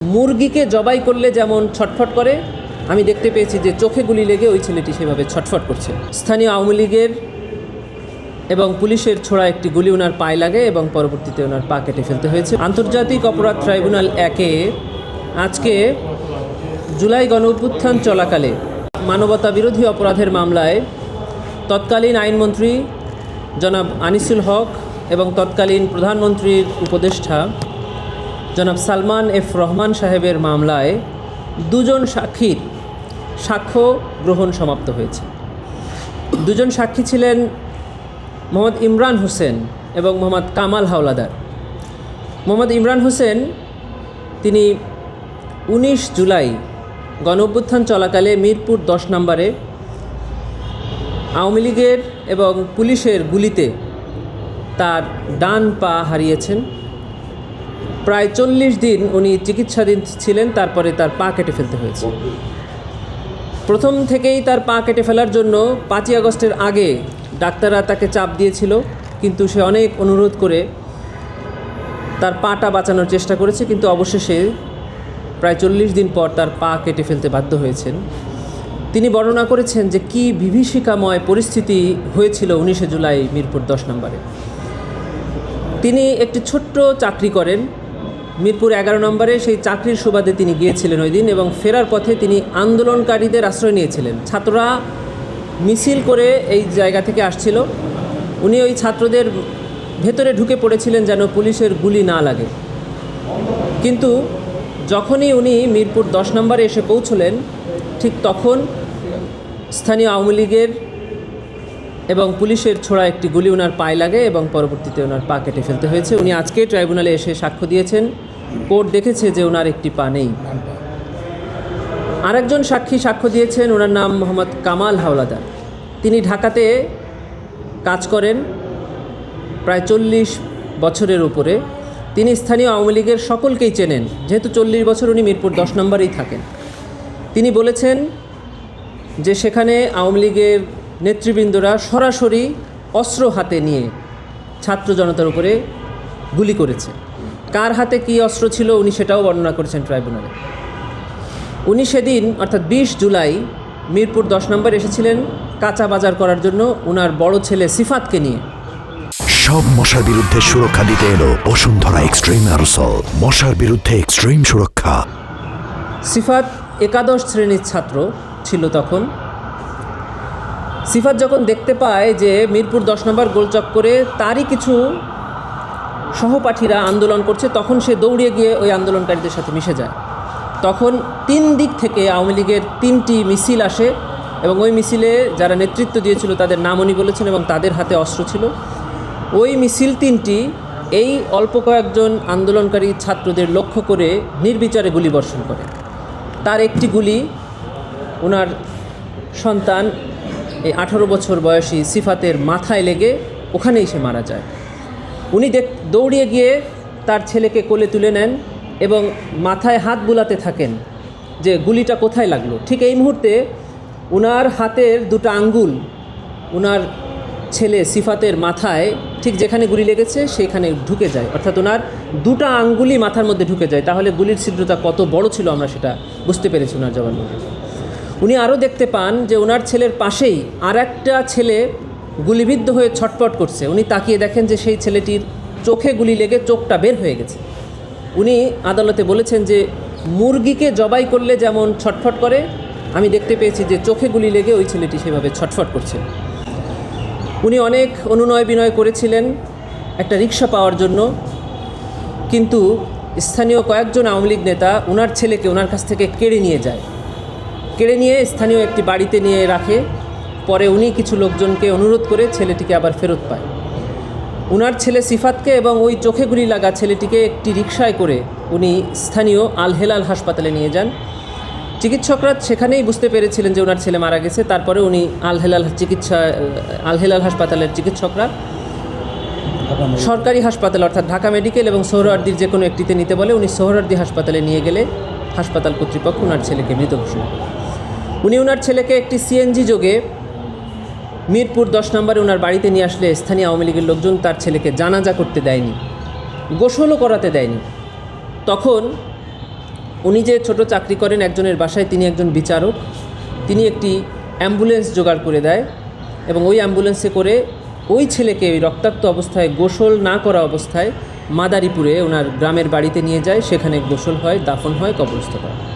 মুরগিকে জবাই করলে যেমন ছটফট করে, আমি দেখতে পেয়েছি যে চোখে গুলি লেগে ওই ছেলেটি সেভাবে ছটফট করছে। স্থানীয় আওয়ামী লীগের এবং পুলিশের ছোড়া একটি গুলি ওনার পায়ে লাগে এবং পরবর্তীতে ওনার পা কেটে ফেলতে হয়েছে। আন্তর্জাতিক অপরাধ ট্রাইব্যুনাল 1-এ আজকে জুলাই গণঅভ্যুত্থান চলাকালে মানবতা বিরোধী অপরাধের মামলায় তৎকালীন আইনমন্ত্রী জনাব আনিসুল হক এবং তৎকালীন প্রধানমন্ত্রীর উপদেষ্টা জনাব সালমান এফ রহমান সাহেবের মামলায় দুজন সাক্ষীর সাক্ষ্য গ্রহণ সমাপ্ত হয়েছে। দুজন সাক্ষী ছিলেন মোহাম্মদ ইমরান হোসেন এবং মোহাম্মদ কামাল হাওলাদার। মোহাম্মদ ইমরান হোসেন তিনি 19 জুলাই গণঅভ্যুত্থান চলাকালে মিরপুর 10 নম্বরে আওয়ামী লীগের এবং পুলিশের গুলিতে তার ডান পা হারিয়েছেন। প্রায় 40 দিন উনি চিকিৎসাধীন ছিলেন, তারপরে তার পা কেটে ফেলতে হয়েছে। প্রথম থেকেই তার পা কেটে ফেলার জন্য 5ই আগস্টের আগে ডাক্তাররা তাকে চাপ দিয়েছিল, কিন্তু সে অনেক অনুরোধ করে তার পাটা বাঁচানোর চেষ্টা করেছে, কিন্তু অবশেষে প্রায় 40 দিন পর তার পা কেটে ফেলতে বাধ্য হয়েছেন। তিনি বর্ণনা করেছেন যে কী বিভীষিকাময় পরিস্থিতি হয়েছিল 19 জুলাই মিরপুর 10 নম্বরে। তিনি একটি ছোট্ট চাকরি করেন মিরপুর 11 নম্বরে। সেই চাকরির সুবাদে তিনি গিয়েছিলেন ওই দিন, এবং ফেরার পথে তিনি আন্দোলনকারীদের আশ্রয় নিয়েছিলেন। ছাত্ররা মিছিল করে এই জায়গা থেকে আসছিল, উনি ওই ছাত্রদের ভেতরে ঢুকে পড়েছিলেন যেন পুলিশের গুলি না লাগে। কিন্তু যখনই উনি মিরপুর 10 নম্বরে এসে পৌঁছলেন, ঠিক তখন স্থানীয় আওয়ামী লীগের এবং পুলিশের ছোড়া একটি গুলি ওনার পায়ে লাগে এবং পরবর্তীতে ওনার পা কেটে ফেলতে হয়েছে। উনি আজকে ট্রাইব্যুনালে এসে সাক্ষ্য দিয়েছেন। কোর্ট দেখেছে যে ওনার একটি পা নেই। আরেকজন সাক্ষী সাক্ষ্য দিয়েছেন, ওনার নাম মোহাম্মদ কামাল হাওলাদার। তিনি ঢাকাতে কাজ করেন প্রায় 40 বছরের উপরে। তিনি স্থানীয় আওয়ামী লীগের সকলকেই চেনেন, যেহেতু 40 বছর উনি মিরপুর 10 নম্বরেই থাকেন। তিনি বলেছেন যে সেখানে আওয়ামী লীগের নেতৃবৃন্দরা সরাসরি অস্ত্র হাতে নিয়ে ছাত্র জনতার উপরে গুলি করেছে। কার হাতে কী অস্ত্র ছিল উনি সেটাও বর্ণনা করেছেন ট্রাইব্যুনালে। উনি সেদিন অর্থাৎ 20 জুলাই মিরপুর 10 নম্বর এসেছিলেন কাঁচা বাজার করার জন্য ওনার বড় ছেলে সিফাতকে নিয়ে। সব মশার বিরুদ্ধে সুরক্ষা দিতে এলো বসুন্ধরা এক্সট্রিম অ্যারোসল, মশার বিরুদ্ধে এক্সট্রিম সুরক্ষা। সিফাত একাদশ শ্রেণীর ছাত্র ছিল তখন। সিফাত যখন দেখতে পায় যে মিরপুর 10 নম্বর গোলচক্করে তারই কিছু সহপাঠীরা আন্দোলন করছে, তখন সে দৌড়িয়ে গিয়ে ওই আন্দোলনকারীদের সাথে মিশে যায়। তখন 3 দিক থেকে আওয়ামী লীগের 3টি মিছিল আসে, এবং ওই মিছিলে যারা নেতৃত্ব দিয়েছিল তাদের নাম উনি বলেছেন, এবং তাদের হাতে অস্ত্র ছিল। ওই মিছিল 3টি এই অল্প কয়েকজন আন্দোলনকারী ছাত্রদের লক্ষ্য করে নির্বিচারে গুলি বর্ষণ করে। তার একটি গুলি ওনার সন্তান এই 18 বছর বয়সী সিফাতের মাথায় লেগে ওখানেই সে মারা যায়। উনি দৌড়িয়ে গিয়ে তার ছেলেকে কোলে তুলে নেন এবং মাথায় হাত বুলাতে থাকেন যে গুলিটা কোথায় লাগলো। ঠিক এই মুহূর্তে ওনার হাতের 2টা আঙ্গুল ওনার ছেলে সিফাতের মাথায় ঠিক যেখানে গুলি লেগেছে সেখানে ঢুকে যায়, অর্থাৎ ওনার 2টা আঙ্গুলই মাথার মধ্যে ঢুকে যায়। তাহলে গুলির ছিদ্রতা কত বড় ছিল আমরা সেটা বুঝতে পেরেছি ওনার জবানবন্দি। উনি আরও দেখতে পান যে ওনার ছেলের পাশেই আর একটা ছেলে গুলিবিদ্ধ হয়ে ছটপট করছে। উনি তাকিয়ে দেখেন যে সেই ছেলেটির চোখে গুলি লেগে চোখটা বের হয়ে গেছে। উনি আদালতে বলেছেন যে মুরগিকে জবাই করলে যেমন ছটফট করে, আমি দেখতে পেয়েছি যে চোখে গুলি লেগে ওই ছেলেটি সেভাবে ছটফট করছে। উনি অনেক অনুনয় বিনয় করেছিলেন একটা রিক্সা পাওয়ার জন্য, কিন্তু স্থানীয় কয়েকজন আওয়ামী লীগ নেতা ওনার ছেলেকে ওনার কাছ থেকে কেড়ে নিয়ে যায়। কেড়ে নিয়ে স্থানীয় একটি বাড়িতে নিয়ে রাখে। পরে উনি কিছু লোকজনকে অনুরোধ করে ছেলেটিকে আবার ফেরত পায়। ওনার ছেলে সিফাতকে এবং ওই চোখে গুলি লাগা ছেলেটিকে একটি রিকশায় করে উনি স্থানীয় আল হেলাল হাসপাতালে নিয়ে যান। চিকিৎসকরা সেখানেই বুঝতে পেরেছিলেন যে ওনার ছেলে মারা গেছে। তারপরে উনি আল হেলাল হাসপাতালের চিকিৎসকরা সরকারি হাসপাতাল অর্থাৎ ঢাকা মেডিকেল এবং সোহরাওয়ার্দীর যে কোনো একটিতে নিতে বলে। উনি সোহরাওয়ার্দী হাসপাতালে নিয়ে গেলে হাসপাতাল কর্তৃপক্ষ ওনার ছেলেকে মৃত ঘোষণা করে। উনি ওনার ছেলেকে একটি সিএনজি যোগে মিরপুর 10 নম্বরে ওনার বাড়িতে নিয়ে আসলে স্থানীয় আওয়ামী লীগের লোকজন তার ছেলেকে জানাজা করতে দেয়নি, গোসলও করাতে দেয়নি। তখন উনি যে ছোট চাকরি করেন একজনের বাসায়, তিনি একজন বিচারক। তিনি একটি অ্যাম্বুলেন্স জোগাড় করে দেয় এবং ওই অ্যাম্বুলেন্সে করে ওই ছেলেকে ওই রক্তাক্ত অবস্থায়, গোসল না করা অবস্থায় মাদারীপুরে ওনার গ্রামের বাড়িতে নিয়ে যায়। সেখানে গোসল হয়, দাফন হয়, কবরস্থ করা হয়।